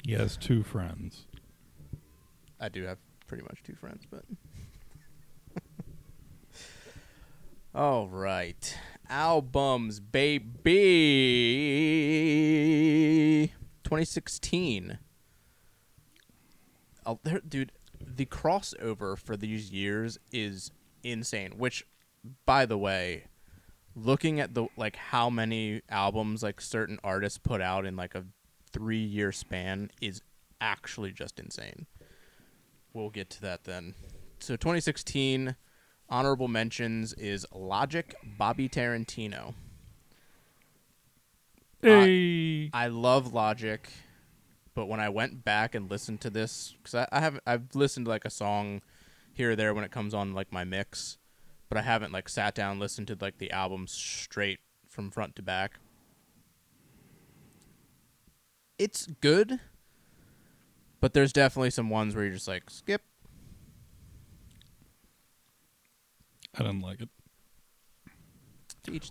He has 2 friends. I do have pretty much 2 friends, but all right. Albums, baby. 2016. Dude, the crossover for these years is insane. Which, by the way, looking at the how many albums certain artists put out in a 3-year span is actually just insane. We'll get to that then. So 2016 honorable mentions is Logic, Bobby Tarantino. Hey. I love Logic, but when I went back and listened to this, because I've listened to a song here or there when it comes on my mix, but I haven't sat down and listened to the album straight from front to back. It's good, but there's definitely some ones where you're just skip. I didn't like it.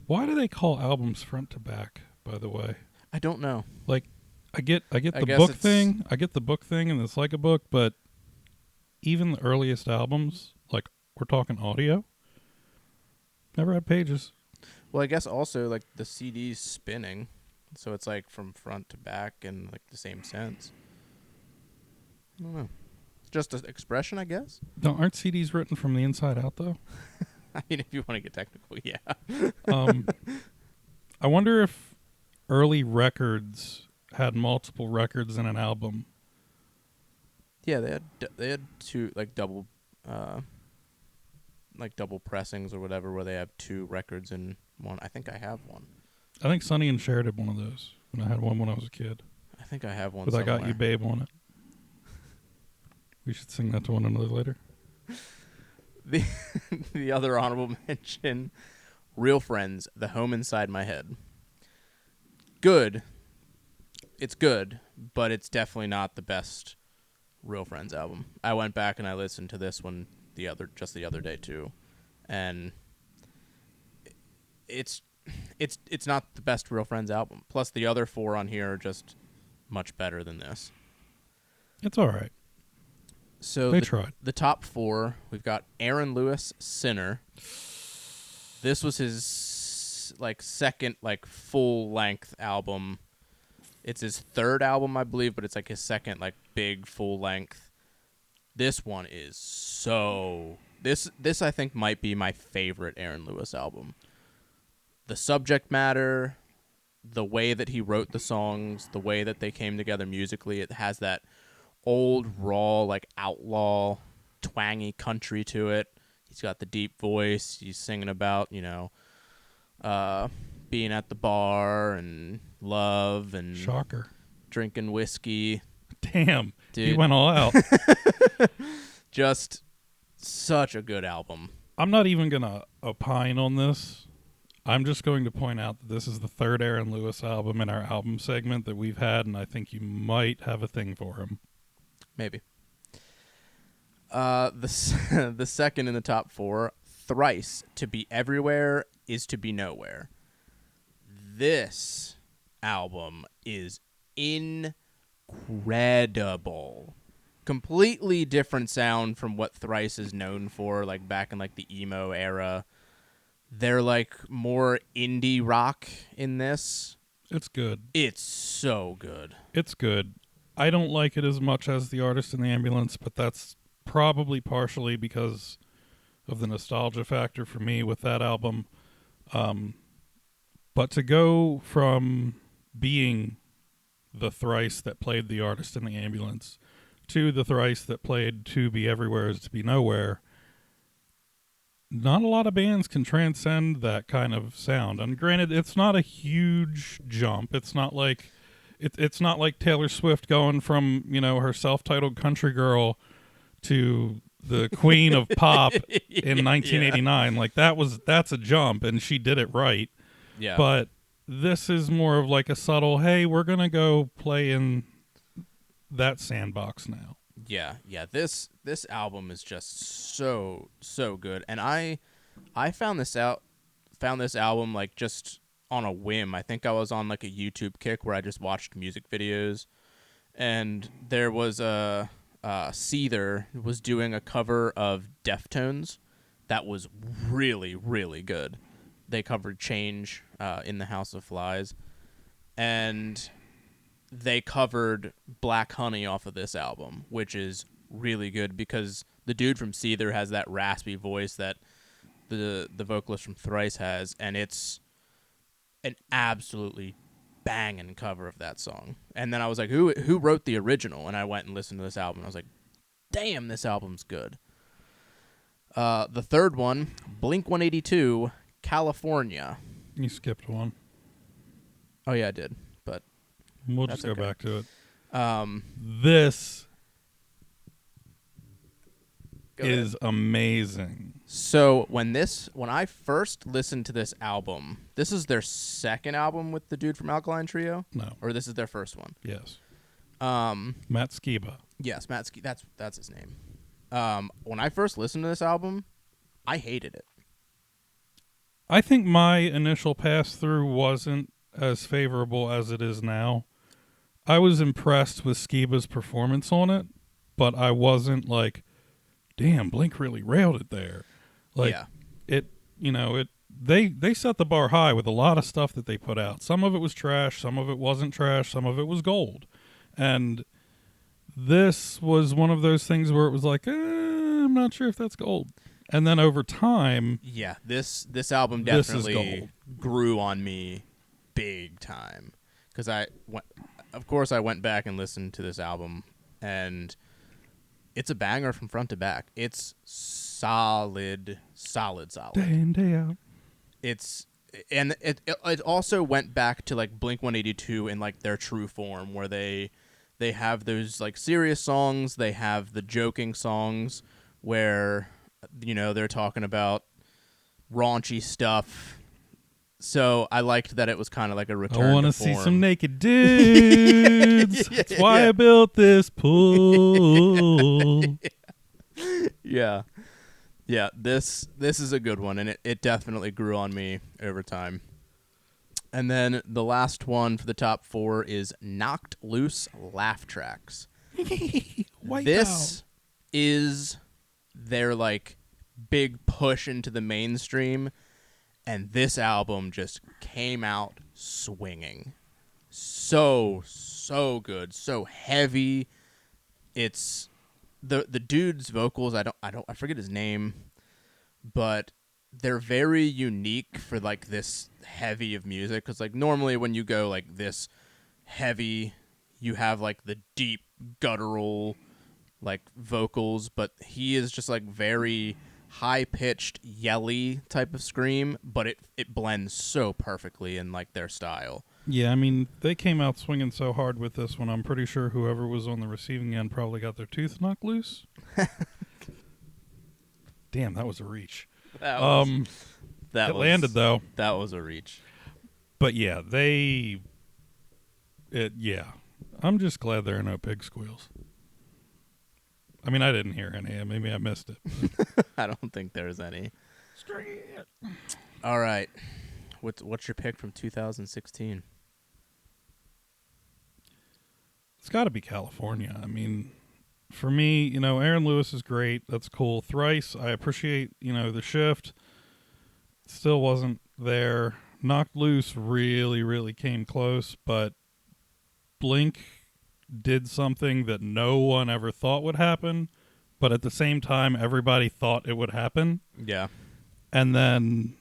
Why do they call albums front to back, by the way? I don't know. I get the book thing. I get the book thing, and it's like a book, but even the earliest albums, we're talking audio, never had pages. Well, I guess also the CD's spinning, so it's from front to back in the same sense. I don't know. It's just an expression, I guess. No, aren't CDs written from the inside out though? I mean, if you want to get technical, yeah. I wonder if early records had multiple records in an album. Yeah, they had 2 double double pressings or whatever, where they have 2 records in one. I think I have one. I think Sonny and Cher did one of those, and I had one when I was a kid. I think I have one. With I Got You Babe on it. We should sing that to one another later. The other honorable mention, Real Friends, The Home Inside My Head. Good. It's good, but it's definitely not the best Real Friends album. I went back and I listened to this one the other day too, and it's not the best Real Friends album. Plus, the other 4 on here are just much better than this. It's all right. So they tried. The top 4, we've got Aaron Lewis, Sinner. This was his second full length album. It's his 3rd album, I believe, but it's his second big full length. This one is this I think might be my favorite Aaron Lewis album. The subject matter, the way that he wrote the songs, the way that they came together musically, it has that old, raw, outlaw, twangy country to it. He's got the deep voice. He's singing about, being at the bar and love and shocker, drinking whiskey. Damn, dude, he went all out. Just such a good album. I'm not even gonna opine on this. I'm just going to point out that this is the 3rd Aaron Lewis album in our album segment that we've had, and I think you might have a thing for him. Maybe. The second in the top 4, Thrice, To Be Everywhere Is to Be Nowhere. This album is incredible. Completely different sound from what Thrice is known for, back in the emo era. They're more indie rock in this. It's good. It's so good. It's good. I don't like it as much as The Artist in the Ambulance, but that's probably partially because of the nostalgia factor for me with that album. But to go from being the Thrice that played The Artist in the Ambulance to the Thrice that played To Be Everywhere Is to Be Nowhere, not a lot of bands can transcend that kind of sound. And granted, it's not a huge jump. It's not like it's not like Taylor Swift going from, her self-titled country girl to the queen of pop in 1989. Yeah. That's a jump, and she did it right. Yeah. But this is more of a subtle, hey, we're going to go play in that sandbox now. Yeah. This album is just so good. And I found this album just on a whim. I think I was on a YouTube kick where I just watched music videos, and there was a Seether was doing a cover of Deftones that was really, really good. They covered Change in the House of Flies, and they covered Black Honey off of this album, which is really good because the dude from Seether has that raspy voice that the vocalist from Thrice has, and it's an absolutely banging cover of that song. And then I was like, who wrote the original? And I went and listened to this album. I was like, damn, this album's good. The third one, Blink-182, California. You skipped one. Oh yeah, I did, but We'll that's just go okay. back to it. Go This ahead. is amazing. So when I first listened to this album, this is their second album with the dude from Alkaline Trio, No. or this is their first one. Yes. Matt Skiba. Yes, Matt Ski. That's his name. When I first listened to this album, I hated it. I think my initial pass through wasn't as favorable as it is now. I was impressed with Skiba's performance on it, but I wasn't like, damn, Blink really railed it there. Like Yeah. they set the bar high with a lot of stuff that they put out. Some of it was trash, some of it wasn't trash, some of it was gold. And this was one of those things where it was like, I'm not sure if that's gold. And then over time, Yeah, this album This is definitely gold. grew on me big time because of course, I went back and listened to this album, and it's a banger from front to back. It's solid. day in, day out. It also went back to like Blink-182 in like their true form, where they have those like serious songs, they have the joking songs where they're talking about raunchy stuff. So I liked that it was kind of like a return I want to to see form. some naked dudes. That's why I built this pool. Yeah. Yeah, this is a good one, and it definitely grew on me over time. And then the last one for the top 4 is Knocked Loose Laugh Tracks. This is their like big push into the mainstream, and this album just came out swinging. So good, so heavy. It's the dude's vocals, I forget his name, but they're very unique for like this heavy of music, cuz like normally when you go like this heavy, you have like the deep guttural like vocals, but he is just like very high-pitched, yelly type of scream, but it blends so perfectly in like their style. Yeah, I mean, they came out swinging so hard with this one, I'm pretty sure whoever was on the receiving end probably got their tooth knocked loose. Damn, that was a reach. That It landed, though. That was a reach. But yeah, I'm just glad there are no pig squeals. I mean, I didn't hear any. Maybe I missed it. I don't think there's any. All right. What's your pick from 2016? It's got to be California. I mean, for me, Aaron Lewis is great. That's cool. Thrice, I appreciate, the shift. Still wasn't there. Knocked Loose really, really came close, but Blink did something that no one ever thought would happen, but at the same time, everybody thought it would happen. Yeah. And then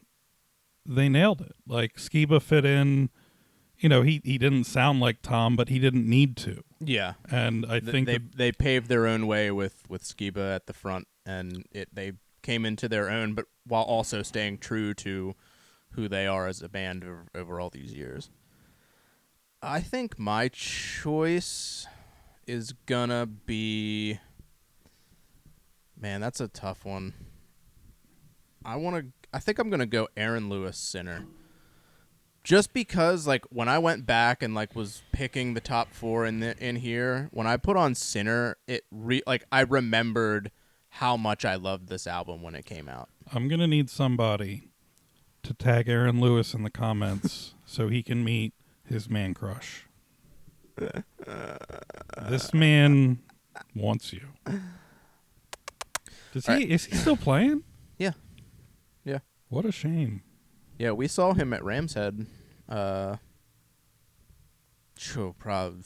they nailed it. Like, Skiba fit in. He didn't sound like Tom, but he didn't need to. Yeah. And I think they paved their own way with Skiba at the front, and they came into their own, but while also staying true to who they are as a band over all these years. I think my choice is gonna be... Man, that's a tough one. I think I'm gonna go Aaron Lewis, Sinner. Just because, like, when I went back and like was picking the top 4 in here, when I put on Sinner, I remembered how much I loved this album when it came out. I'm going to need somebody to tag Aaron Lewis in the comments so he can meet his man crush. This man wants you. Does he? All right. Is he still playing? Yeah. Yeah. What a shame. Yeah, we saw him at Rams Head. Probably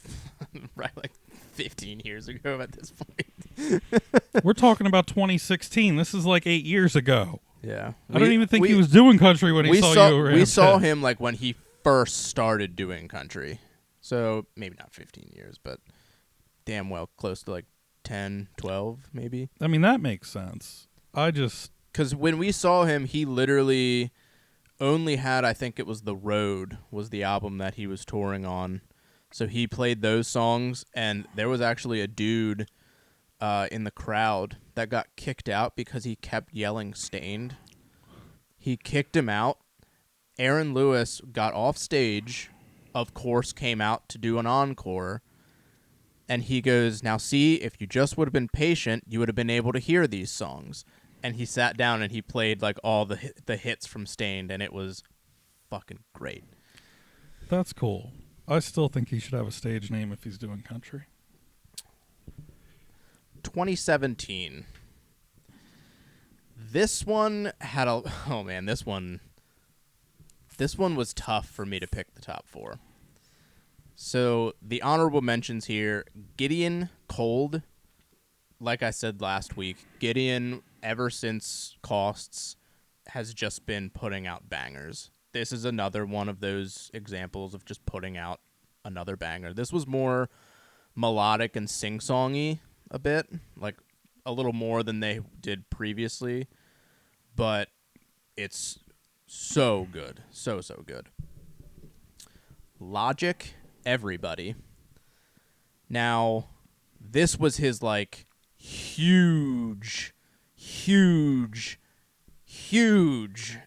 right like 15 years ago at this point. We're talking about 2016. This is like 8 years ago. Yeah. I don't even think he was doing country when he saw you. We saw him like when he first started doing country. So maybe not 15 years, but damn well close to like 10, 12 maybe. I mean, that makes sense. Because when we saw him, he literally only had, I think it was The Road was the album that he was touring on. So he played those songs, and there was actually a dude in the crowd that got kicked out because he kept yelling Stained. He kicked him out. Aaron Lewis got off stage, of course, came out to do an encore, and he goes, "Now see, if you just would have been patient, you would have been able to hear these songs." And he sat down and he played like all the hits from Stained, and it was fucking great. That's cool. I still think he should have a stage name if he's doing country. 2017. This one had a this one was tough for me to pick the top 4. So the honorable mentions here: Gideon, Cold. Like I said last week, Gideon, ever since Costs, has just been putting out bangers. This is another one of those examples of just putting out another banger. This was more melodic and sing-songy a bit, like a little more than they did previously, but it's so good. So good. Logic, Everybody. Now, this was his like huge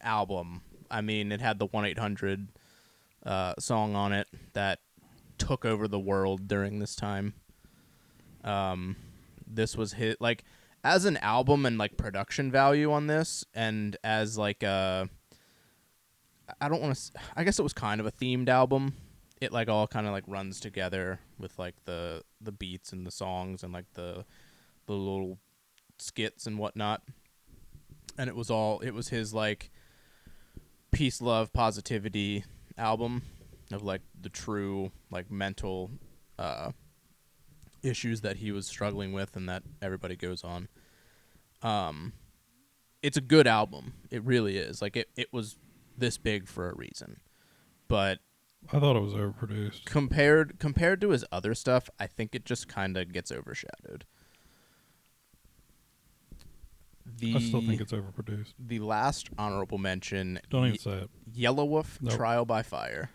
album. I mean, it had the 1-800 song on it that took over the world during this time. This was his, like, as an album and like production value on this, and as like I guess it was kind of a themed album. It like all kind of like runs together with like the beats and the songs and like the little skits and whatnot. And it was his like peace, love, positivity album of like the true like mental issues that he was struggling with and that everybody goes on. It's a good album. It really is. Like it was this big for a reason. But I thought it was overproduced. Compared to his other stuff, I think it just kind of gets overshadowed. I still think it's overproduced. The last honorable mention. Don't even say it. Yelawolf, Nope. Trial by Fire.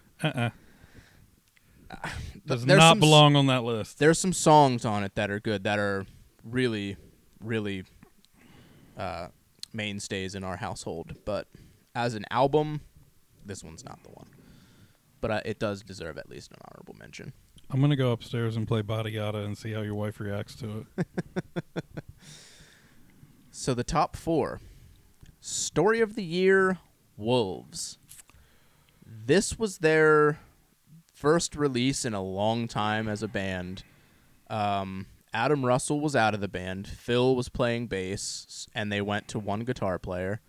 Does not belong on that list. There's some songs on it that are good, that are really, really mainstays in our household. But as an album, this one's not the one. But it does deserve at least an honorable mention. I'm going to go upstairs and play Bada Yada and see how your wife reacts to it. So the top 4. Story of the Year, Wolves. This was their first release in a long time as a band. Adam Russell was out of the band. Phil was playing bass, and they went to one guitar player.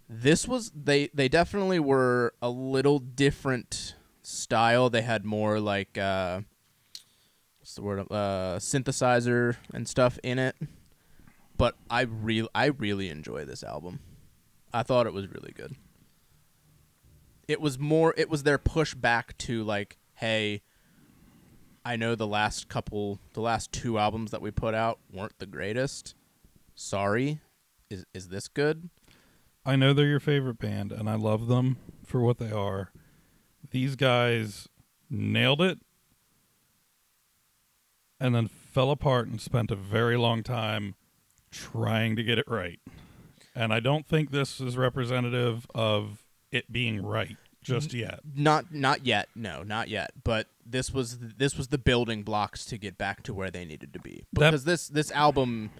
This was they definitely were a little different style. They had more like what's the word, synthesizer and stuff in it. But I really enjoy this album. I thought it was really good. It was their pushback to like, hey, I know the last 2 albums that we put out weren't the greatest. Sorry. Is this good? I know they're your favorite band, and I love them for what they are. These guys nailed it and then fell apart and spent a very long time trying to get it right. And I don't think this is representative of it being right just yet. Not yet. No, not yet. But this was the building blocks to get back to where they needed to be. Because this album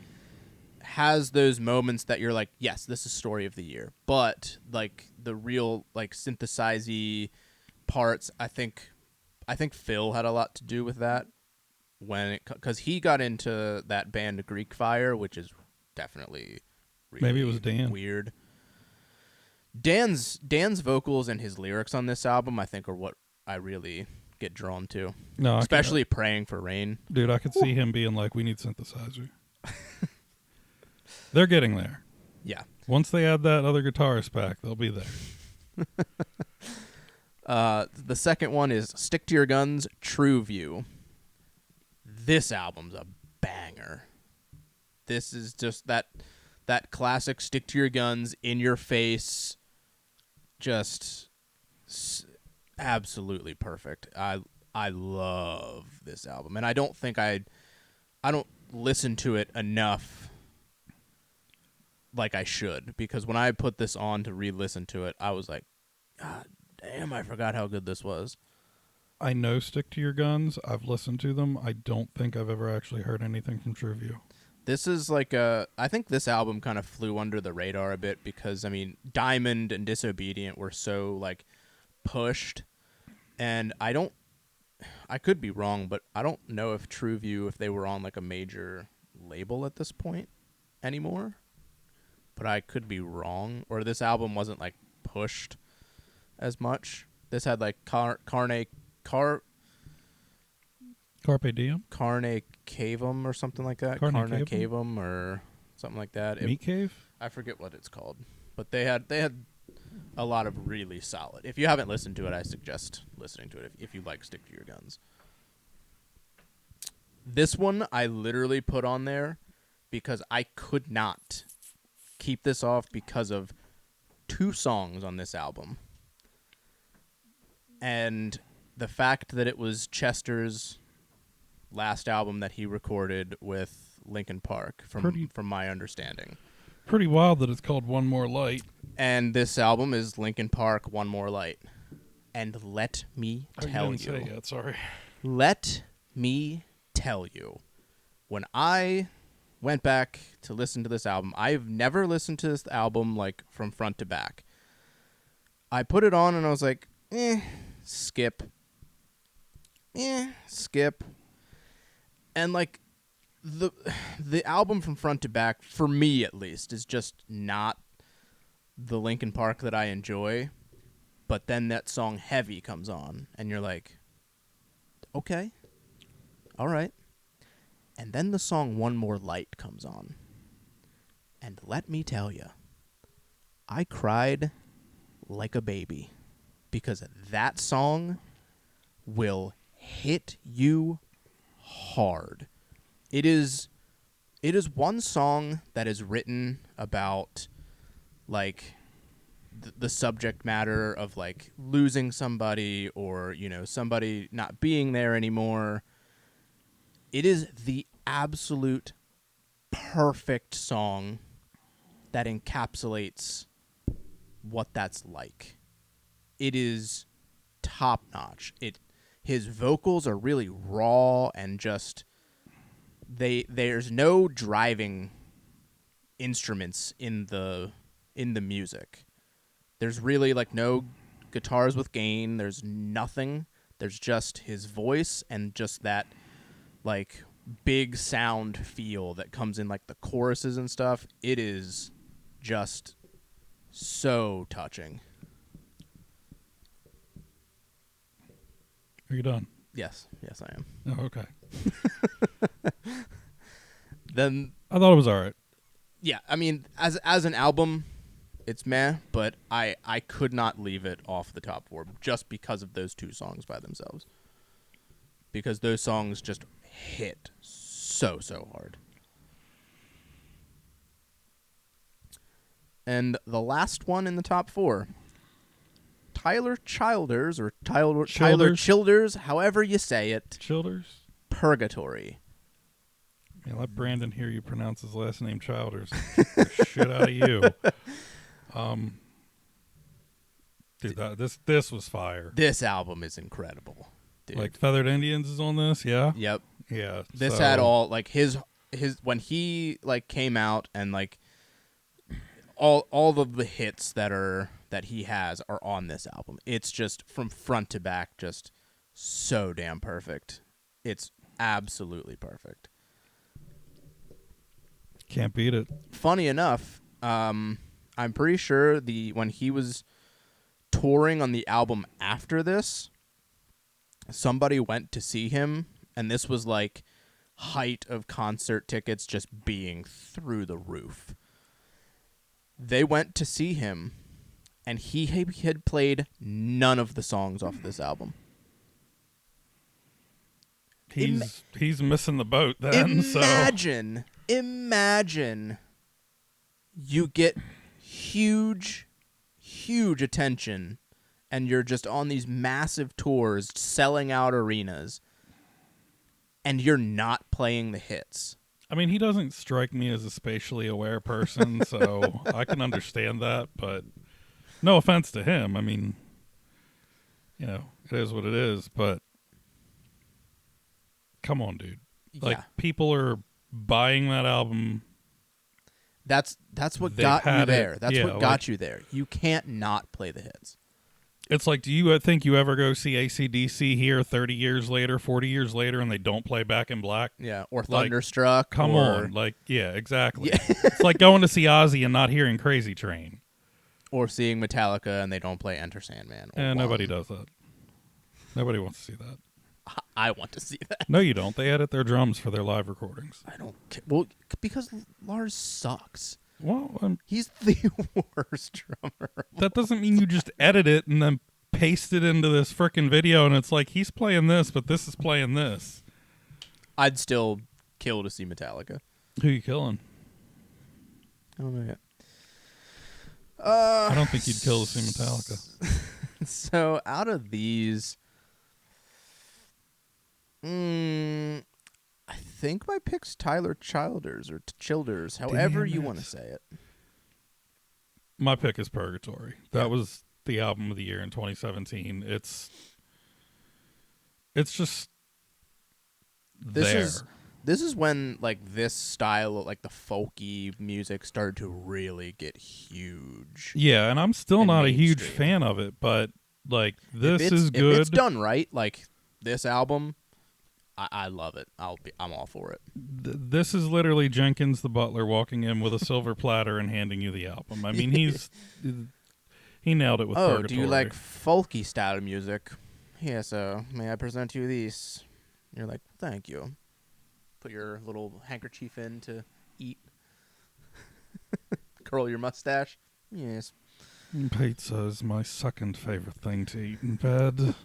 has those moments that you're like, yes, this is Story of the Year. But like the real like synthesize-y parts, I think I think Phil had a lot to do with that because he got into that band Greek Fire, which is definitely really Maybe it was Dan. weird. Dan's vocals and his lyrics on this album, I think, are what I really get drawn to. No, Especially Praying for Rain. Dude, I could see him being like, we need synthesizer. They're getting there. Yeah. Once they add that other guitarist back, they'll be there. The second one is Stick to Your Guns, True View. This album's a banger. This is just that classic stick to your guns, in your face, just absolutely perfect. I love this album, and I don't think I don't listen to it enough like I should, because when I put this on to re-listen to it, I was like, God damn, I forgot how good this was. I know Stick to Your Guns. I've listened to them. I don't think I've ever actually heard anything from True View. This is I think this album kind of flew under the radar a bit because, I mean, Diamond and Disobedient were so, like, pushed. And I could be wrong, but I don't know if True View, if they were on, like, a major label at this point anymore. But I could be wrong. Or this album wasn't, like, pushed as much. This had, like, Carpe Diem? Carne Cavum or something like that. Carne Cavum or something like that. Meat Cave? I forget what it's called. But they had a lot of really solid. If you haven't listened to it, I suggest listening to it if you like Stick to Your Guns. This one I literally put on there because I could not keep this off because of 2 songs on this album. And the fact that it was Chester's last album that he recorded with Linkin Park, from my understanding. Pretty wild that it's called One More Light. And this album is Linkin Park, One More Light. And let me tell you. Say yet, sorry. Let me tell you. When I went back to listen to this album, I've never listened to this album like from front to back. I put it on and I was like, skip. Skip. And like the album from front to back, for me at least, is just not the Linkin Park that I enjoy. But then that song Heavy comes on and you're like, okay, all right. And then the song One More Light comes on. And let me tell you, I cried like a baby because that song will hit you hard. It is one song that is written about like the subject matter of like losing somebody or, you know, somebody not being there anymore. It is the absolute perfect song that encapsulates what that's like. It is top notch. His vocals are really raw and just there's no driving instruments in the music. There's really like no guitars with gain. There's nothing. There's just his voice and just that like big sound feel that comes in like the choruses and stuff. It is just so touching. Are you done? Yes, I am. Oh, okay. Then I thought it was all right. Yeah, I mean, as an album, it's meh, but I could not leave it off the top 4 just because of those 2 songs by themselves. Because those songs just hit so hard. And the last one in the top 4, Tyler Childers, or Tyler Childers, however you say it. Childers? Purgatory. Yeah, let Brandon hear you pronounce his last name Childers. Shit out of you. Dude, this was fire. This album is incredible, dude. Like Feathered Indians is on this, yeah? Yep. Yeah. This had all like his when he like came out and like all of the hits that he has are on this album. It's just from front to back just so damn perfect. It's absolutely perfect. Can't beat it. Funny enough, I'm pretty sure when he was touring on the album after this, somebody went to see him, and this was like height of concert tickets just being through the roof. They went to see him, and he had played none of the songs off of this album. He's missing the boat then. Imagine you get huge attention, and you're just on these massive tours selling out arenas, and you're not playing the hits. I mean, he doesn't strike me as a spatially aware person, so I can understand that, but no offense to him. I mean, it is what it is, but come on, dude. Like, people are buying that album. That's what got you there. That's what got like, you there. You can't not play the hits. It's like, do you think you ever go see AC/DC here 30 years later, 40 years later, and they don't play Back in Black? Yeah, or Thunderstruck. Come on. Like, yeah, exactly. Yeah. It's like going to see Ozzy and not hearing Crazy Train. Or seeing Metallica and they don't play Enter Sandman. Nobody does that. Nobody wants to see that. I want to see that. No, you don't. They edit their drums for their live recordings. I don't care. Well, because Lars sucks. Well, he's the worst drummer. That doesn't mean you just edit it and then paste it into this frickin' video, and it's like, he's playing this, but this is playing this. I'd still kill to see Metallica. Who you killing? I don't know yet. I don't think you'd kill to see Metallica. So, out of these, I think my pick's Tyler Childers or Childers, however you want to say it. My pick is Purgatory. That was the album of the year in 2017. It's just this is when like this style of like the folky music started to really get huge. Yeah, and I'm still not a huge fan of it, but like this is good. If it's done right, like this album, I love it. I'm all for it. This is literally Jenkins the butler walking in with a silver platter and handing you the album. I mean, he nailed it with Purgatory. Do you like folky style music? Yes, may I present you these? You're like, thank you. Put your little handkerchief in to eat. Curl your mustache. Yes. Pizza is my second favorite thing to eat in bed.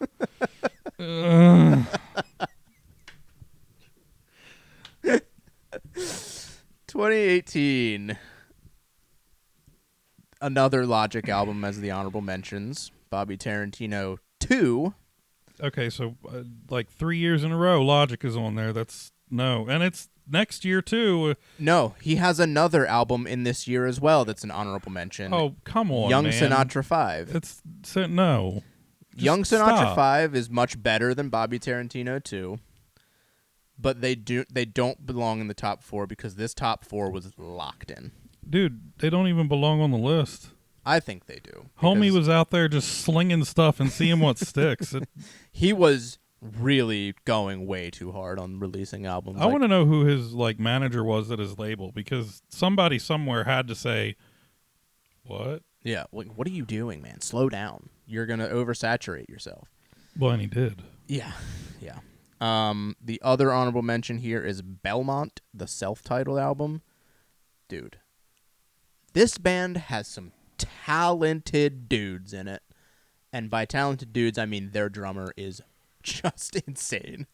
2018. Another Logic album as the honorable mentions. Bobby Tarantino 2. Okay, so like 3 years in a row, Logic is on there. And it's next year too. No, he has another album in this year as well that's an honorable mention. Oh, come on, Young man. Sinatra 5. No. Young Sinatra 5 is much better than Bobby Tarantino 2. But they don't belong in the top 4 because this top 4 was locked in. Dude, they don't even belong on the list. I think they do. Homie was out there just slinging stuff and seeing what sticks. He was really going way too hard on releasing albums. I want to know who his manager was at his label, because somebody somewhere had to say, "What?" Yeah, what are you doing, man? Slow down. You're gonna oversaturate yourself. Well, and he did. Yeah. The other honorable mention here is Belmont, the self-titled album. Dude, this band has some talented dudes in it. And by talented dudes, I mean their drummer is just insane.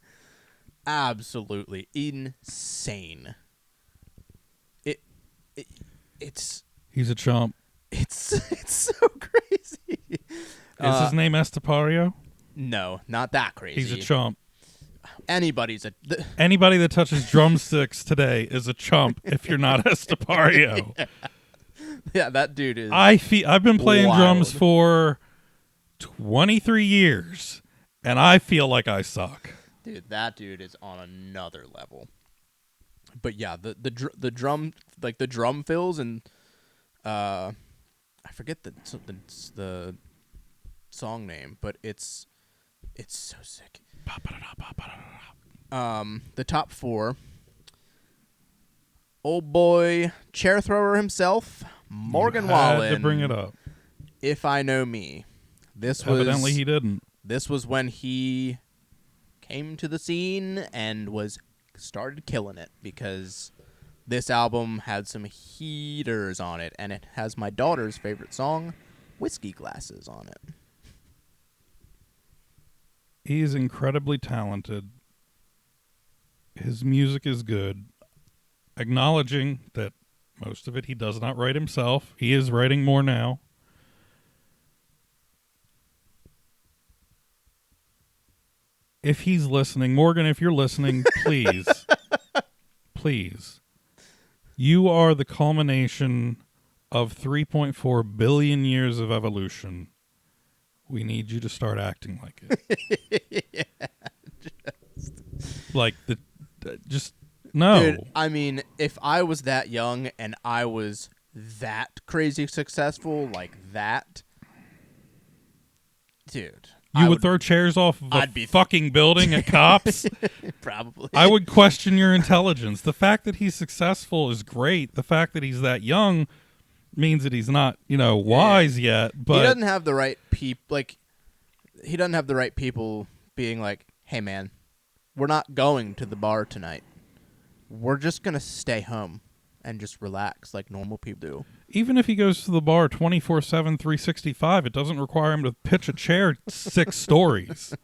Absolutely insane. He's a chump. It's so crazy. Is his name Estepario? No, not that crazy. He's a chump. Anybody that touches drumsticks today is a chump if you're not Estepario. Yeah, that dude is. I've been playing drums for 23 years, and I feel like I suck. Dude, that dude is on another level. But yeah, the drum, like the drum fills, and I forget the song name, but it's so sick. The top four. Old boy chair thrower himself, Morgan Wallen. Had to bring it up. If I Know Me. Evidently he didn't. This was when he came to the scene and started killing it, because this album had some heaters on it, and it has my daughter's favorite song, Whiskey Glasses, on it. He is incredibly talented. His music is good. Acknowledging that most of it he does not write himself. He is writing more now. If he's listening, Morgan, if you're listening, please, please, you are the culmination of 3.4 billion years of evolution. We need you to start acting like it. Like just no. Dude, I mean, if I was that young and I was that crazy successful like that, dude. You would throw chairs off of a fucking building at cops? Probably. I would question your intelligence. The fact that he's successful is great. The fact that he's that young means that he's not, wise yet. But he doesn't have the right people. He doesn't have the right people being like, "Hey, man, we're not going to the bar tonight. We're just gonna stay home and just relax like normal people do." Even if he goes to the bar 24/7, 365, it doesn't require him to pitch a chair 6 stories.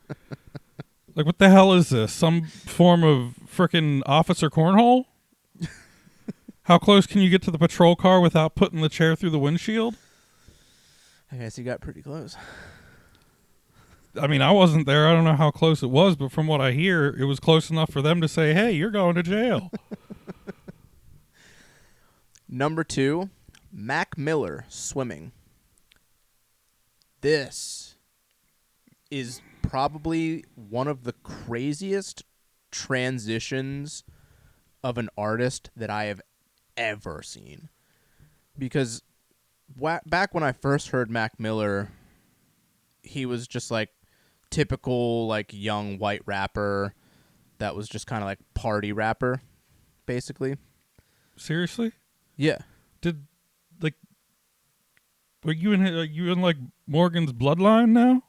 Like, what the hell is this? Some form of frickin' officer cornhole? How close can you get to the patrol car without putting the chair through the windshield? I guess he got pretty close. I mean, I wasn't there. I don't know how close it was, but from what I hear, it was close enough for them to say, "Hey, you're going to jail." Number 2, Mac Miller, Swimming. This is probably one of the craziest transitions of an artist that I have ever seen. Because back when I first heard Mac Miller, he was just like typical like young white rapper that was just kind of like party rapper, basically. Seriously? Yeah. Are you in like Morgan's bloodline now?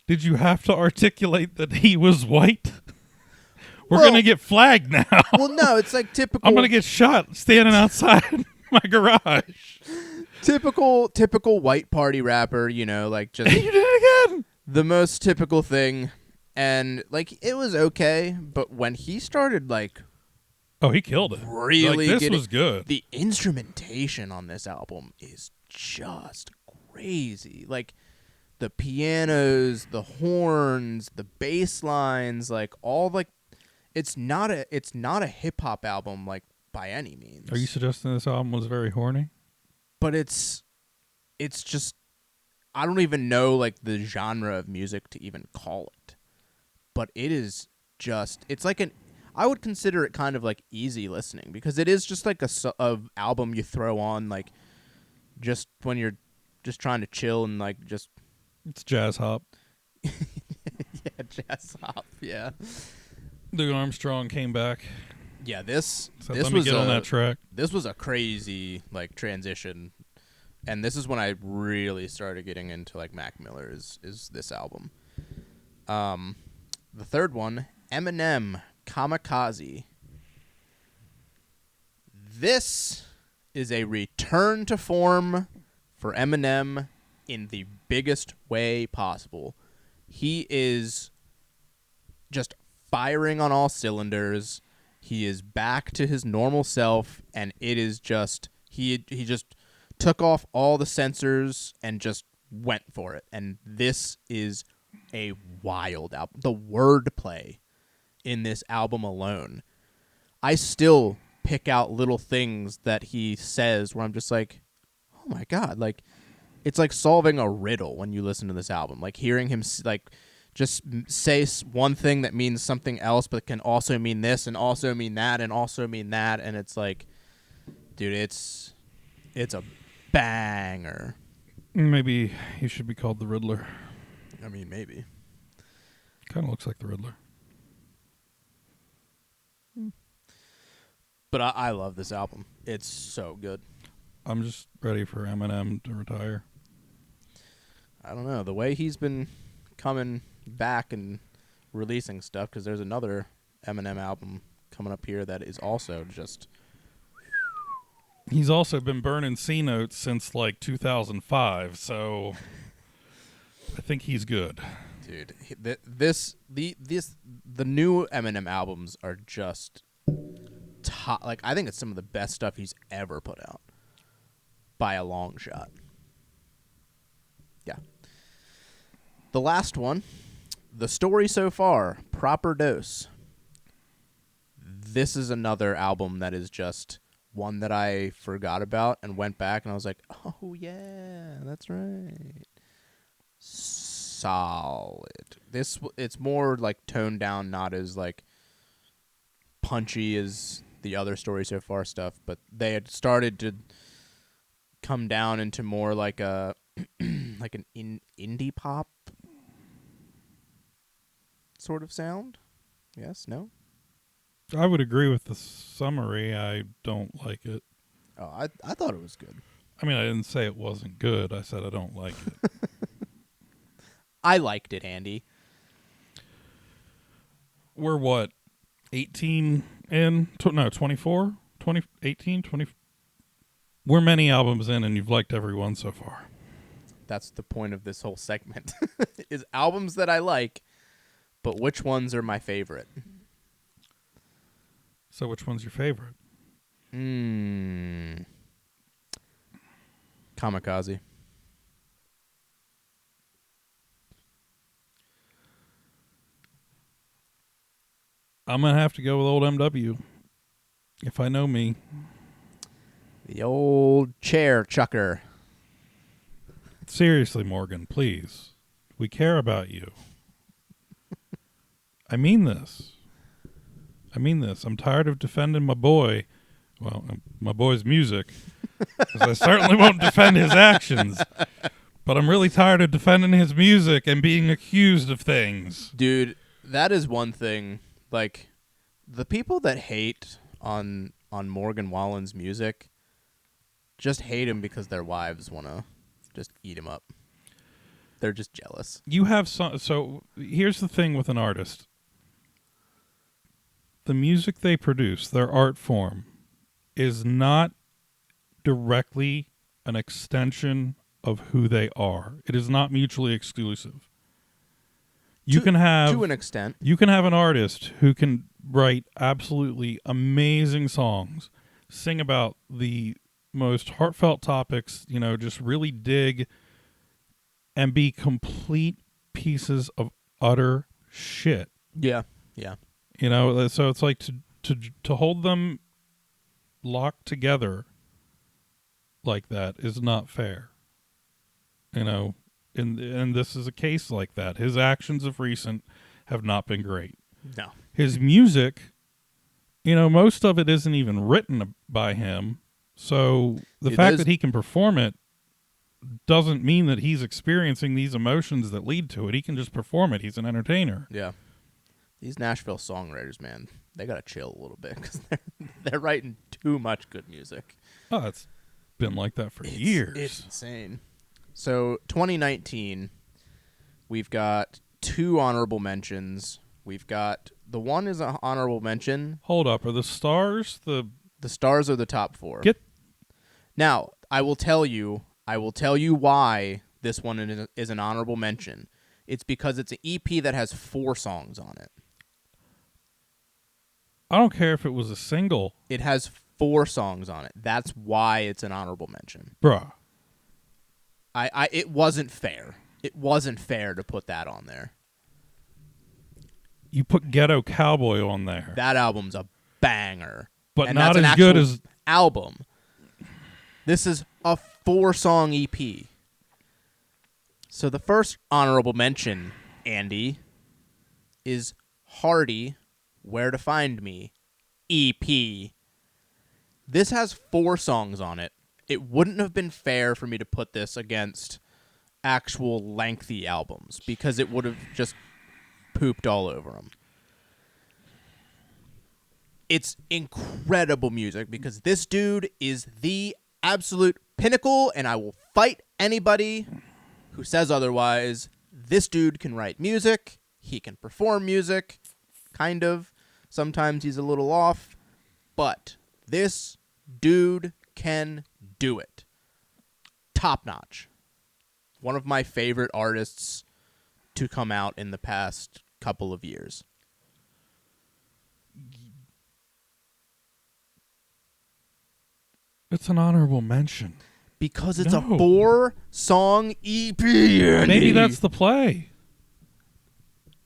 Did you have to articulate that he was white? We're going to get flagged now. Well, no, it's like typical. I'm going to get shot standing outside my garage. Typical white party rapper, like just You did it again. The most typical thing. And like it was okay, but when he started like he killed it. Really, this was good. The instrumentation on this album is just crazy. Like the pianos, the horns, the bass lines, like all like it's not a hip hop album like by any means. Are you suggesting this album was very horny? But it's just I don't even know like the genre of music to even call it. But it is just it's like I would consider it kind of like easy listening, because it is just like a album you throw on like just when you're just trying to chill and like just it's jazz hop. Yeah, jazz hop. Yeah. Louis Armstrong came back. Yeah, this Let me was get on that track. This was a crazy like transition, and this is when I really started getting into like Mac Miller is this album. The third one, Eminem, Kamikaze. This is a return to form for Eminem in the biggest way possible. He is just firing on all cylinders. He is back to his normal self, and it is just he just took off all the censors and just went for it. And this is a wild album. The wordplay in this album alone, I still pick out little things that he says where I'm just like, oh my god, like it's like solving a riddle when you listen to this album. Like hearing him like just say one thing that means something else, but can also mean this and also mean that and also mean that, and it's like, dude, it's a banger. Maybe he should be called the Riddler. I mean, maybe. Kind of looks like the Riddler. But I love this album. It's so good. I'm just ready for Eminem to retire. I don't know. The way he's been coming back and releasing stuff, because there's another Eminem album coming up here that is also just... He's also been burning C notes since like 2005, so I think he's good. Dude, the new Eminem albums are just top. Like, I think it's some of the best stuff he's ever put out by a long shot. Yeah. The last one, The Story So Far, Proper Dose. This is another album that is just one that I forgot about and went back and I was like, oh yeah, that's right. Solid. It's more like toned down, not as like punchy as the other Story So Far stuff, but they had started to come down into more like a like an indie pop sort of sound. Yes, no? I would agree with the summary. I don't like it. Oh, I thought it was good. I mean, I didn't say it wasn't good. I said I don't like it. I liked it, Andy. We're what, 18 in? No, 24? 20, 18, 20? We're many albums in, and you've liked every one so far. That's the point of this whole segment, is albums that I like, but which ones are my favorite? So which one's your favorite? Kamikaze. I'm going to have to go with old MW. If I know me. The old chair chucker. Seriously, Morgan, please. We care about you. I mean this. I'm tired of defending my boy. Well, my boy's music. Because I certainly won't defend his actions. But I'm really tired of defending his music and being accused of things. Dude, that is one thing. Like, the people that hate on Morgan Wallen's music just hate him because their wives want to just eat him up. They're just jealous. You have so here's the thing with an artist. The music they produce, their art form, is not directly an extension of who they are. It is not mutually exclusive. You can have, to an extent, you can have an artist who can write absolutely amazing songs, sing about the most heartfelt topics, just really dig, and be complete pieces of utter shit. Yeah. So it's like to hold them locked together like that is not fair. And this is a case like that. His actions of recent have not been great. No. His music, most of it isn't even written by him. So the fact that he can perform it doesn't mean that he's experiencing these emotions that lead to it. He can just perform it. He's an entertainer. Yeah. These Nashville songwriters, man, they got to chill a little bit because they're writing too much good music. Oh, it's been like that for years. It's insane. So 2019, we've got 2 honorable mentions. We've got the one is an honorable mention. Hold up, are the stars the stars are the top 4? Now, I will tell you why this one is an honorable mention. It's because it's an EP that has 4 songs on it. I don't care if it was a single. It has 4 songs on it. That's why it's an honorable mention. Bruh. It wasn't fair. It wasn't fair to put that on there. You put Ghetto Cowboy on there. That album's a banger. But and not that's as good as... album. This is a 4-song EP. So the first honorable mention, Andy, is Hardy, Where to Find Me, EP. This has 4 songs on it. It wouldn't have been fair for me to put this against actual lengthy albums because it would have just pooped all over them. It's incredible music because this dude is the absolute pinnacle, and I will fight anybody who says otherwise. This dude can write music. He can perform music, kind of. Sometimes he's a little off, but this dude can do it. Top notch. One of my favorite artists to come out in the past couple of years. It's an honorable mention. Because it's a No. 4-song EP. Andy. Maybe that's the play.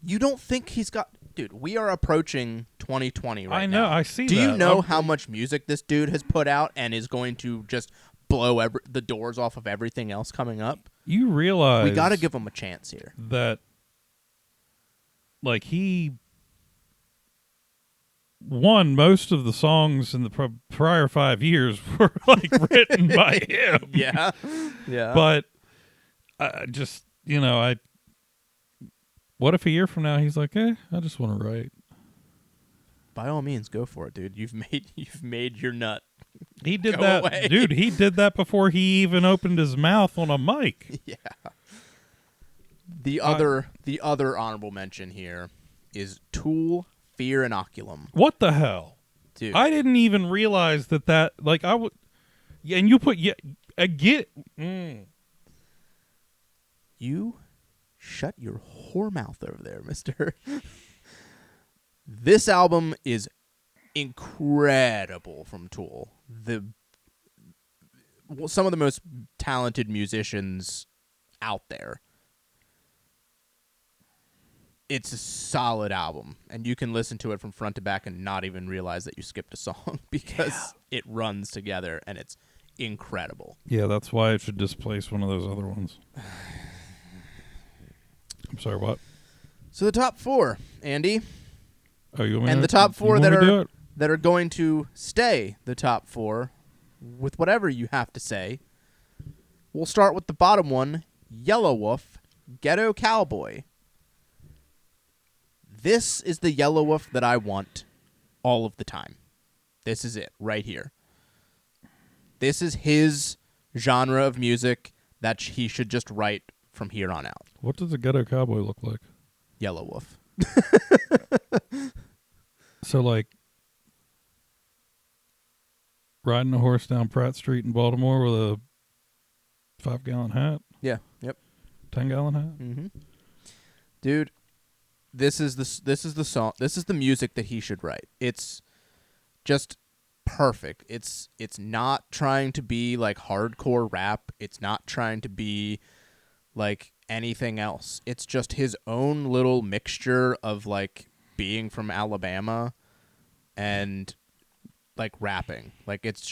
You don't think he's got... Dude, we are approaching 2020 right I know. now. I see Do that. you know how much music this dude has put out and is going to just blow the doors off of everything else coming up? You realize We got to give him a chance here. that, like, he won most of the songs in the prior 5 years were like written by him. Yeah. Yeah. But just, what if a year from now he's like, I just want to write. By all means, go for it, dude. You've made your nut. He did Go that, away. dude. He did that before he even opened his mouth on a mic. Yeah. The other honorable mention here is Tool, Fear Inoculum. What the hell? Dude. I didn't even realize that like I would. Yeah, and you put You shut your whore mouth over there, mister. This album is incredible from Tool. Some of the most talented musicians out there. It's a solid album, and you can listen to it from front to back and not even realize that you skipped a song because it runs together, and it's incredible. Yeah, that's why it should displace one of those other ones. I'm sorry, what? So the top 4, Andy, Oh, you want me and to, the top you 4 want that me to do are it? that are going to stay the top 4 with whatever you have to say. We'll start with the bottom one, Yellow Wolf, Ghetto Cowboy. This is the Yellow Wolf that I want all of the time. This is it right here. This is his genre of music that he should just write from here on out. What does a ghetto cowboy look like? Yellow Wolf. So, like, riding a horse down Pratt Street in Baltimore with a 5-gallon hat, Yeah. Yep. 10-gallon hat. Mm-hmm. Dude, this is the song. This is the music that he should write. It's just perfect. It's not trying to be like hardcore rap. It's not trying to be like anything else. It's just his own little mixture of like being from Alabama and like rapping. Like it's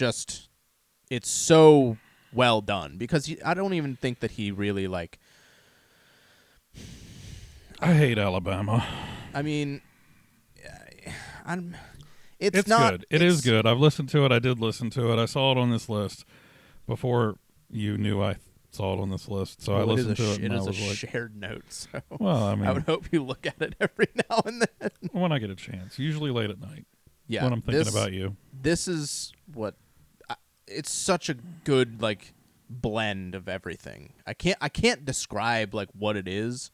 so well done because I don't even think that he really like. I hate Alabama. I mean, It's not good. It is good. I've listened to it. I did listen to it. I saw it on this list before you knew I saw it on this list. So I listened to it, and It I is a was like, shared note. So well, I mean, I would hope you look at it every now and then. when I get a chance, usually late at night, Yeah, when I'm thinking about you. This is what it's such a good like blend of everything. I can't describe like what it is,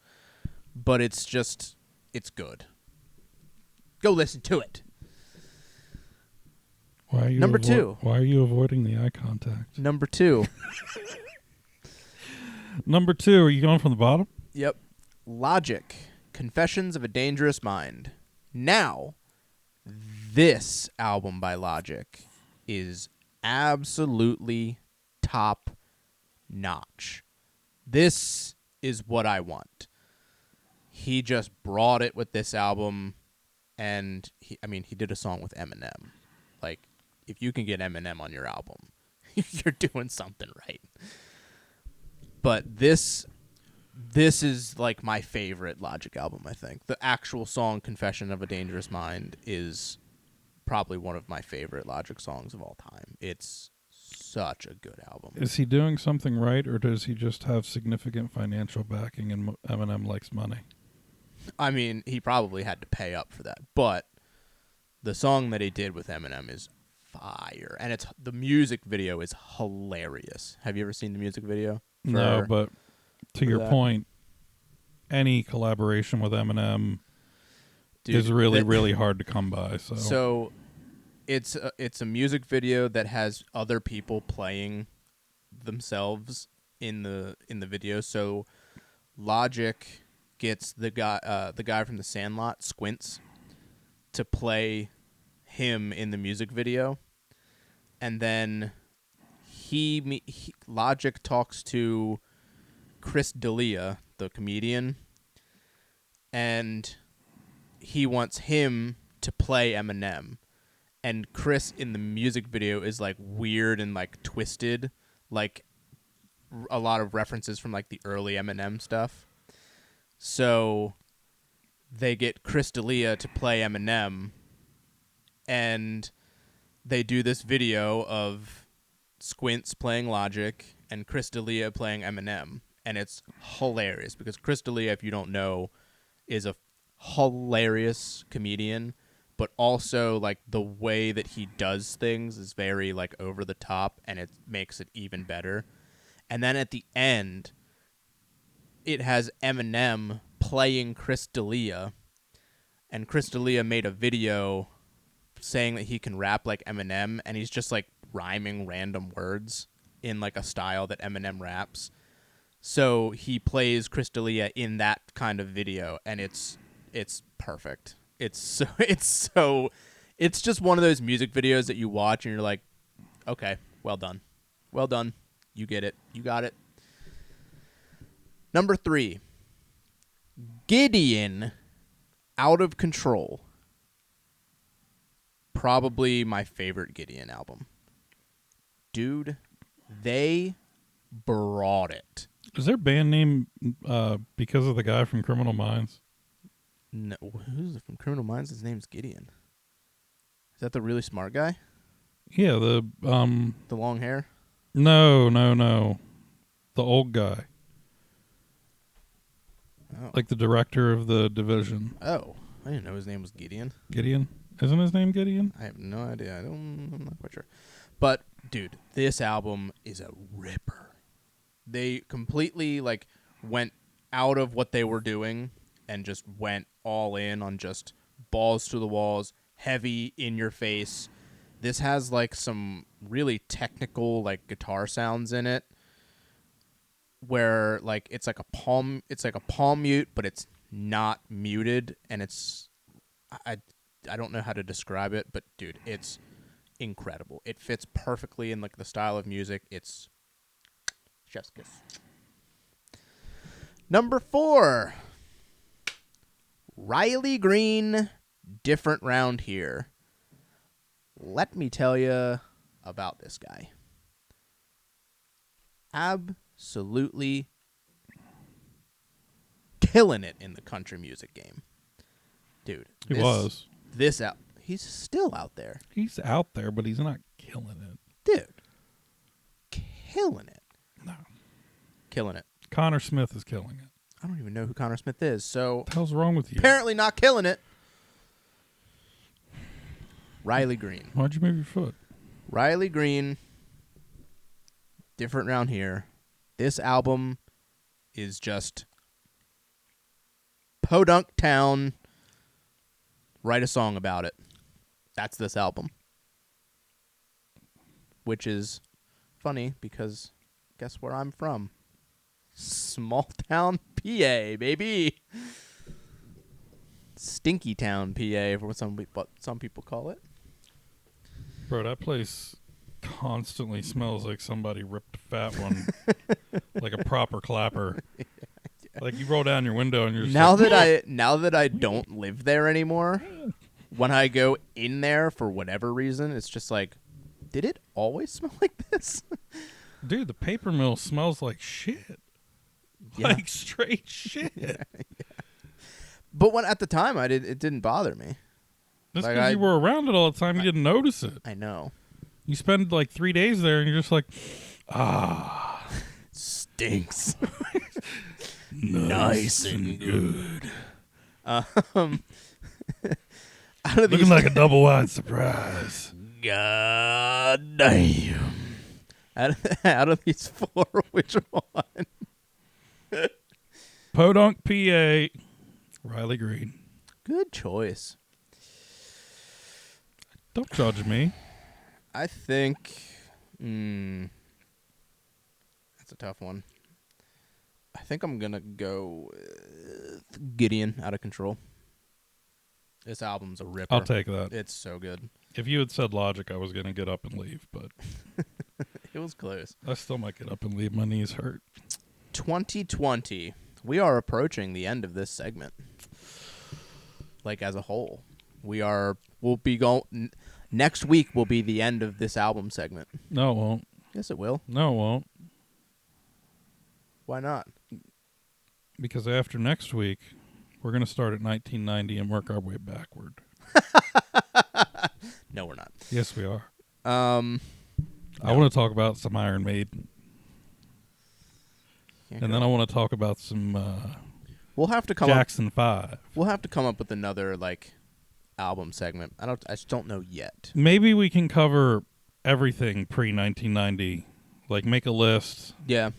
but it's good. Go listen to it. Why are you Number 2. Why are you avoiding the eye contact? Number 2. Number 2. Are you going from the bottom? Yep. Logic. Confessions of a Dangerous Mind. Now, this album by Logic is absolutely top notch. This is what I want. He just brought it with this album, and he did a song with Eminem. Like, if you can get Eminem on your album, you're doing something right. But this is like my favorite Logic album, I think. The actual song Confession of a Dangerous Mind is probably one of my favorite Logic songs of all time. It's such a good album. Is he doing something right, or does he just have significant financial backing and Eminem likes money? I mean, he probably had to pay up for that, but the song that he did with Eminem is fire, and the music video is hilarious. Have you ever seen the music video? No, but to your that? point, any collaboration with Eminem is really, really hard to come by. So it's a music video that has other people playing themselves in the video. So Logic gets the guy from the Sandlot, Squints, to play him in the music video, and then Logic talks to Chris D'Elia, the comedian, and he wants him to play Eminem. And Chris in the music video is like weird and like twisted, like a lot of references from like the early Eminem stuff. So they get Chris D'Elia to play Eminem, and they do this video of Squints playing Logic and Chris D'Elia playing Eminem. And it's hilarious because Chris D'Elia, if you don't know, is a hilarious comedian, but also like the way that he does things is very like over the top, and it makes it even better. And then at the end, it has Eminem playing Chris D'Elia, and Chris D'Elia made a video saying that he can rap like Eminem, and he's just like rhyming random words in like a style that Eminem raps. So he plays Chris D'Elia in that kind of video, and it's perfect. It's just one of those music videos that you watch and you're like, okay, well done. You get it. You got it. Number 3, Gideon, Out of Control. Probably my favorite Gideon album. Dude, they brought it. Is their band name because of the guy from Criminal Minds? No, who's from Criminal Minds? His name's Gideon. Is that the really smart guy? Yeah, the long hair? No. The old guy. Oh. Like the director of The Division. Oh, I didn't know his name was Gideon. Gideon? Isn't his name Gideon? I have no idea. I'm not quite sure. But dude, this album is a ripper. They completely like went out of what they were doing and just went all in on just balls to the walls, heavy, in your face. This has like some really technical like guitar sounds in it, where like it's like a palm mute, but it's not muted, and I don't know how to describe it, but dude, it's incredible. It fits perfectly in like the style of music. It's chef's kiss. Number 4, Riley Green, Different Round Here. Let me tell you about this guy. Absolutely killing it in the country music game. Dude. He's still out there. He's out there, but he's not killing it. Dude. Killing it. No. Killing it. Connor Smith is killing it. I don't even know who Connor Smith is, so... What the hell's wrong with you? Apparently not killing it. Riley Green. Why'd you move your foot? Riley Green, Different Round Here. This album is just Podunk Town. Write a song about it. That's this album. Which is funny because guess where I'm from? Small town PA, baby. Stinky Town, PA, for what some people call it. Bro, that place constantly smells like somebody ripped a fat one, like a proper clapper. Yeah. Like you roll down your window and you're just now that I don't live there anymore. When I go in there for whatever reason, it's just like, did it always smell like this? Dude, the paper mill smells like shit. Yeah. Like straight shit. Yeah. But at the time it didn't bother me. That's because you were around it all the time. You didn't notice it. I know. You spend like 3 days there, and you're just like, Stinks. nice and good. Out of Looking these, like a double wide surprise. God damn. Out of these 4, which one? Podunk, PA, Riley Green. Good choice. Don't judge me. I think that's a tough one. I think I'm gonna go with Gideon, Out of Control. This album's a ripper. I'll take that. It's so good. If you had said Logic, I was going to get up and leave, but It was close. I still might get up and leave. My knees hurt. 2020. We are approaching the end of this segment. Like as a whole, we'll be going. Next week will be the end of this album segment. No, it won't. Yes, it will. No, it won't. Why not? Because after next week, we're going to start at 1990 and work our way backward. No, we're not. Yes, we are. No. I want to talk about some Iron Maiden. And then I want to talk about some we'll have to come up. Jackson 5. We'll have to come up with another like album segment. I just don't know yet. Maybe we can cover everything pre-1990. Like make a list, Yeah.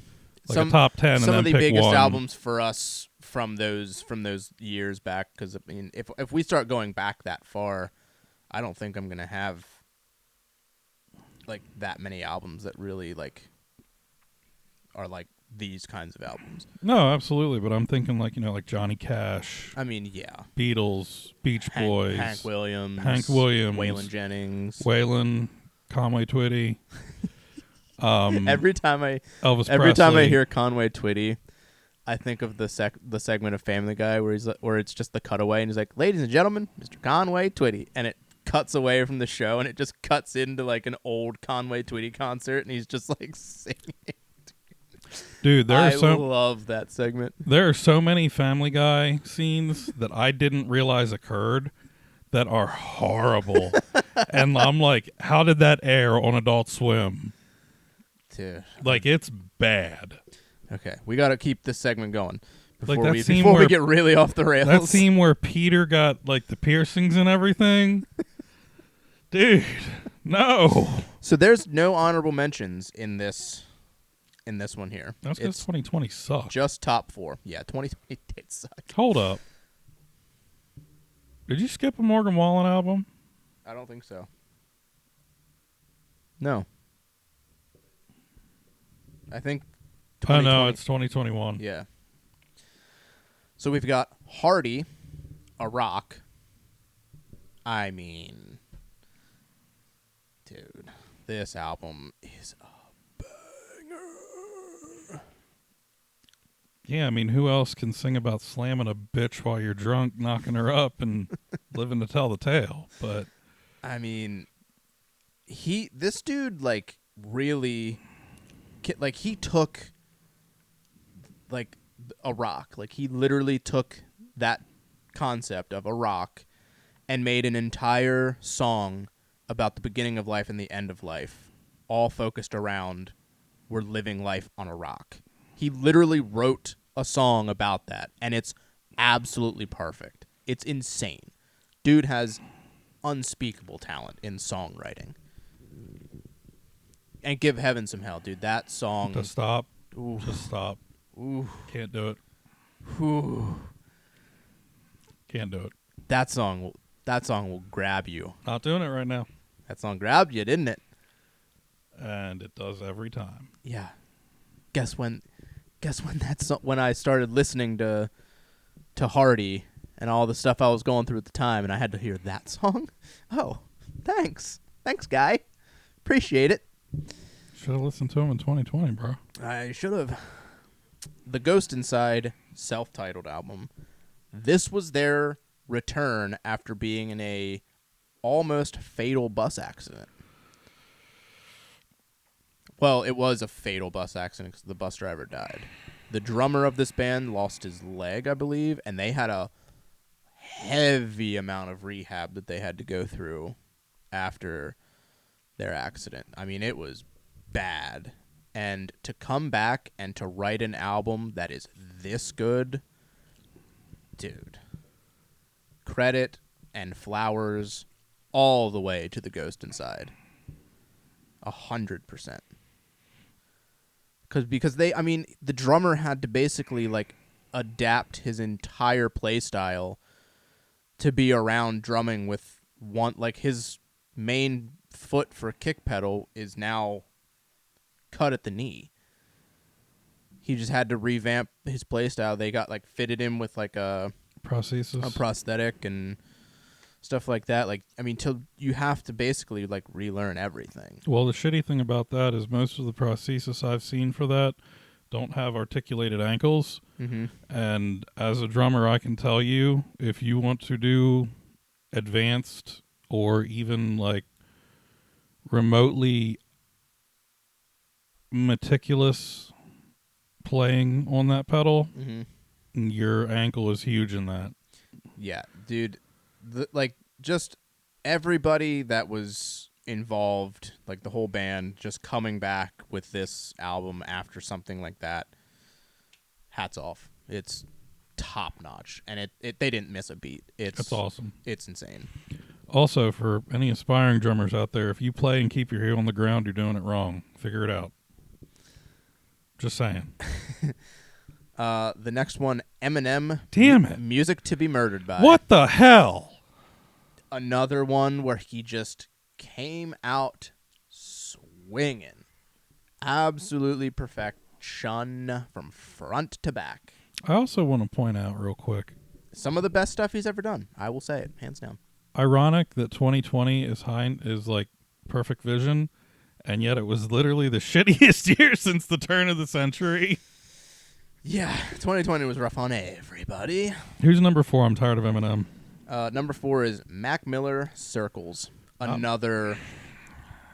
like a top 10 and some then of the pick biggest one. albums for us from those years back, because I mean if we start going back that far, I don't think I'm gonna have like that many albums that really like are like these kinds of albums. No, absolutely, but I'm thinking like, like Johnny Cash, I mean, yeah, Beatles, Beach Boys, Hank Williams, Waylon Jennings, Waylon, Conway Twitty. every time I Presley. hear Conway Twitty, I think of the segment of Family Guy where it's just the cutaway and he's like, "Ladies and gentlemen, Mr. Conway Twitty," and it cuts away from the show and it just cuts into like an old Conway Twitty concert and he's just like singing. Dude, I love that segment. There are so many Family Guy scenes that I didn't realize occurred that are horrible. And I'm like, how did that air on Adult Swim? Dude. Like, it's bad. Okay, we got to keep this segment going Like before, that scene we where- get really off the rails. That scene where Peter got, like, the piercings and everything. Dude, no. So there's no honorable mentions in this one here. That's because It's 2020 sucked. just top 4. Yeah, 2020 did suck. Hold up. Did you skip a Morgan Wallen album? I don't think so. No. I think Oh, no, it's 2021. Yeah. So we've got Hardy, a rock. I mean, dude, this album is a banger. Yeah, I mean, who else can sing about slamming a bitch while you're drunk, knocking her up, and living to tell the tale? But I mean, this dude, like, really, like, he took, like, a rock. Like, he literally took that concept of a rock and made an entire song about the beginning of life and the end of life, all focused around we're living life on a rock. He literally wrote a song about that, and it's absolutely perfect. It's insane. Dude has unspeakable talent in songwriting. And give heaven some hell, dude. That song. just stop. Ooh. Just stop. Ooh. Can't do it. Ooh. Can't do it. That song will grab you. Not doing it right now. That song grabbed you, didn't it? And it does every time. Yeah. Guess when when I started listening to Hardy and all the stuff I was going through at the time and I had to hear that song? Oh, thanks. Thanks, guy. Appreciate it. Should have listened to him in 2020, bro. I should have. The Ghost Inside self-titled album. This was their return after being in a almost fatal bus accident. Well, it was a fatal bus accident because the bus driver died. The drummer of this band lost his leg, I believe, and they had a heavy amount of rehab that they had to go through after their accident. I mean, it was bad. And to come back and to write an album that is this good, dude, credit and flowers all the way to the Ghost Inside. 100%. Because the drummer had to basically like adapt his entire play style to be around drumming with one, like his main foot for kick pedal is now cut at the knee. He just had to revamp his play style. They got like fitted him with like a prosthetic and stuff like that. Like, I mean, till you have to basically like relearn everything. Well, the shitty thing about that is most of the prosthesis I've seen for that don't have articulated ankles. Mm-hmm. And as a drummer, I can tell you, if you want to do advanced or even like remotely meticulous playing on that pedal, Mm-hmm. your ankle is huge in that. Yeah, dude. Just everybody that was involved, like the whole band, just coming back with this album after something like that, hats off. It's top notch, and they didn't miss a beat. That's awesome. It's insane. Also, for any aspiring drummers out there, if you play and keep your heel on the ground, you're doing it wrong. Figure it out. Just saying. The next one, Eminem. Damn it. Music to be Murdered By. What the hell? Another one where he just came out swinging. Absolutely perfection from front to back. I also want to point out real quick. Some of the best stuff he's ever done. I will say it, hands down. Ironic that 2020 is like perfect vision, and yet it was literally the shittiest year since the turn of the century. Yeah, 2020 was rough on everybody. Who's number 4? I'm tired of Eminem. Number 4 is Mac Miller, Circles. Another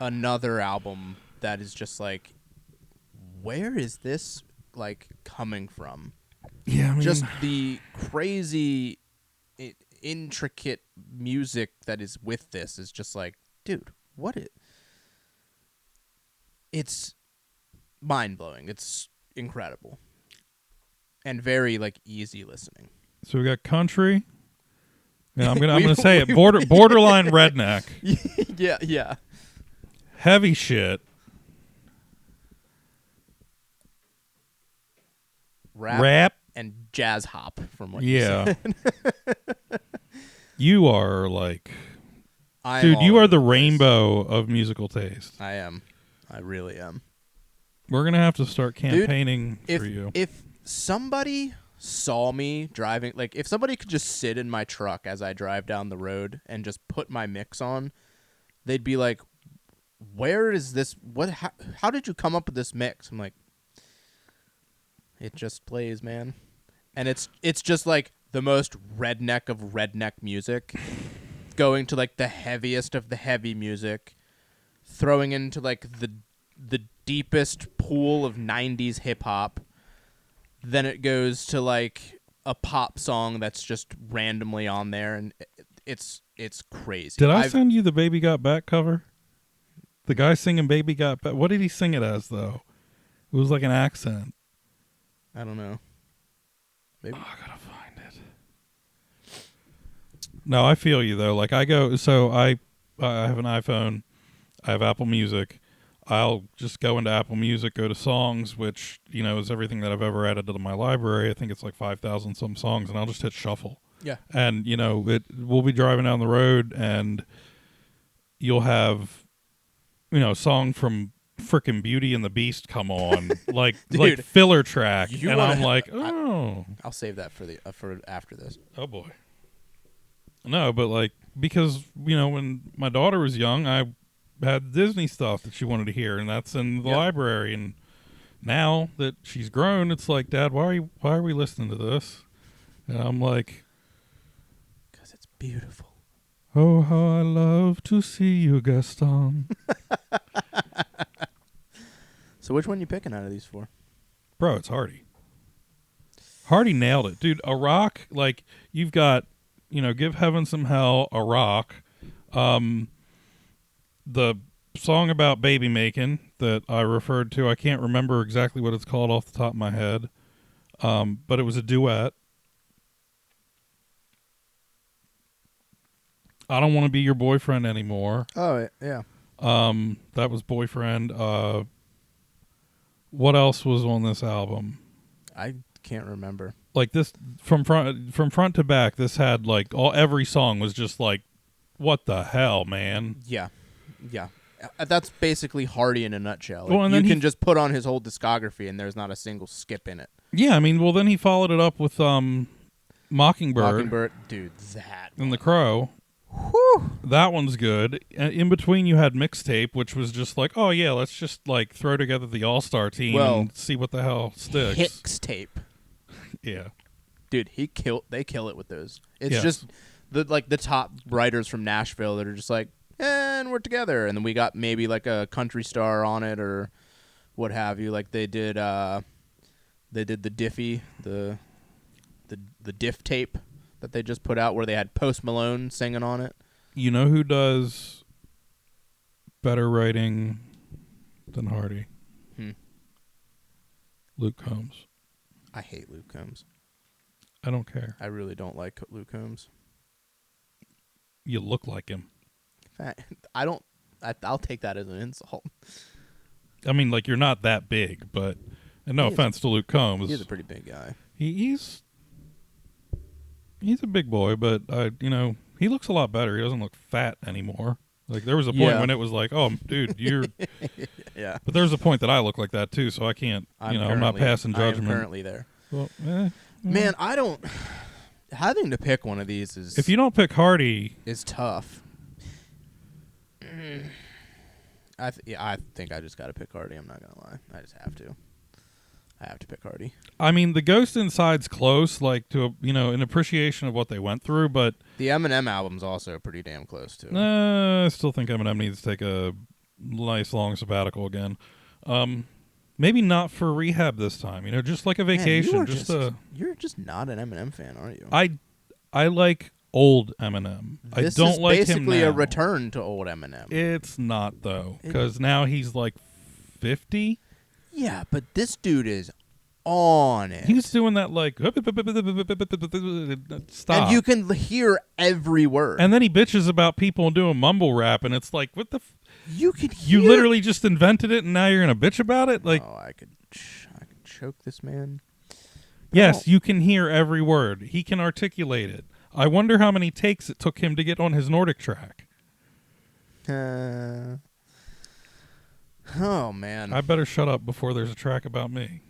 album that is just like, where is this like coming from? Yeah, I mean, Just the crazy, intricate music that is with this is just like, dude, it's mind-blowing. It's incredible. And very like easy listening. So we got country. Yeah, I'm gonna say it. Borderline redneck. Yeah. Heavy shit. Rap. And jazz hop from what Yeah. you said. You are like, I'm dude, all you are over the place. rainbow of musical taste. I am. I really am. We're gonna have to start campaigning for you. If somebody saw me driving, like if somebody could just sit in my truck as I drive down the road and just put my mix on, they'd be like, where is this? How did you come up with this mix? I'm like, it just plays, man. And it's just like the most redneck of redneck music, going to like the heaviest of the heavy music, throwing into like the deepest pool of 90s hip hop. Then it goes to like a pop song that's just randomly on there, and it's crazy. Did I send you the Baby Got Back cover? The guy singing Baby Got Back. What did he sing it as, though? It was like an accent. I don't know. Maybe. Oh, I gotta find it. No, I feel you, though. Like, I have an iPhone. I have Apple Music. I'll just go into Apple Music, go to songs, which, you know, is everything that I've ever added to my library. I think it's like 5,000 some songs, and I'll just hit shuffle. Yeah. And, you know, we'll be driving down the road, and you'll have, you know, a song from frickin' Beauty and the Beast come on, like Dude, like filler track, and I'm wanna- like, oh. I'll save that for after this. Oh, boy. No, but, like, because, you know, when my daughter was young, I had Disney stuff that she wanted to hear, and that's in the library. And now that she's grown, it's like, Dad, why are we listening to this? And I'm like, Because it's beautiful. oh, how I love to see you, Gaston. So which one you picking out of these four? Bro, it's Hardy. Hardy nailed it. Dude, a rock, like, you've got, you know, Give Heaven Some Hell, a rock. The song about baby making that I referred to. I can't remember exactly what it's called off the top of my head, but it was a duet. I Don't Want to Be Your Boyfriend Anymore. Oh yeah. That was Boyfriend. What else was on this album? I can't remember. Like this from front to back. This had like every song was just like, what the hell, man? Yeah. That's basically Hardy in a nutshell. Well, and you then can just put on his whole discography, and there's not a single skip in it. Yeah, I mean, well, then he followed it up with Mockingbird Dude, that and The Crow. Whew. That one's good. In between, you had Mixtape, which was just like, oh yeah, let's just like throw together the all-star team and see what the hell sticks. Hicks tape. Yeah, dude, they kill it with those. It's Yes. just the top writers from Nashville that are just like, and we're together, and then we got maybe like a country star on it or what have you. Like they did the Diffie, the Diff tape that they just put out where they had Post Malone singing on it. you know who does better writing than Hardy? Luke Combs. I hate Luke Combs. I don't care. I really don't like Luke Combs. You look like him. I don't. I'll take that as an insult. I mean, like you're not that big, but and no offense to Luke Combs, He's a pretty big guy. He's a big boy, but he looks a lot better. He doesn't look fat anymore. Like there was a point when it was like, oh, dude, you're. Yeah. But there's a point that I look like that too, so I can't. I'm not passing judgment. I'm currently there. Well, Man, I don't. Having to pick one of these is. If you don't pick Hardy, is tough. I think I just got to pick Hardy. I'm not gonna lie. I just have to. I have to pick Hardy. I mean, the Ghost Inside's close, like to an appreciation of what they went through, but the Eminem album's also pretty damn close too. I still think Eminem needs to take a nice long sabbatical again. Maybe not for rehab this time. Just like a vacation. Man, you're just not an Eminem fan, are you? I like old Eminem. This I don't like him is basically now. a return to old Eminem. It's not though, because now he's like 50. Yeah, but this dude is on it. He's doing that like stop, and you can hear every word. and then he bitches about people doing mumble rap, and it's like, what the? You could hear. You literally just invented it, and now you're gonna bitch about it? Like, I could choke this man. yes, you can hear every word. He can articulate it. I wonder how many takes it took him to get on his Nordic track. Oh man, I better shut up before there's a track about me.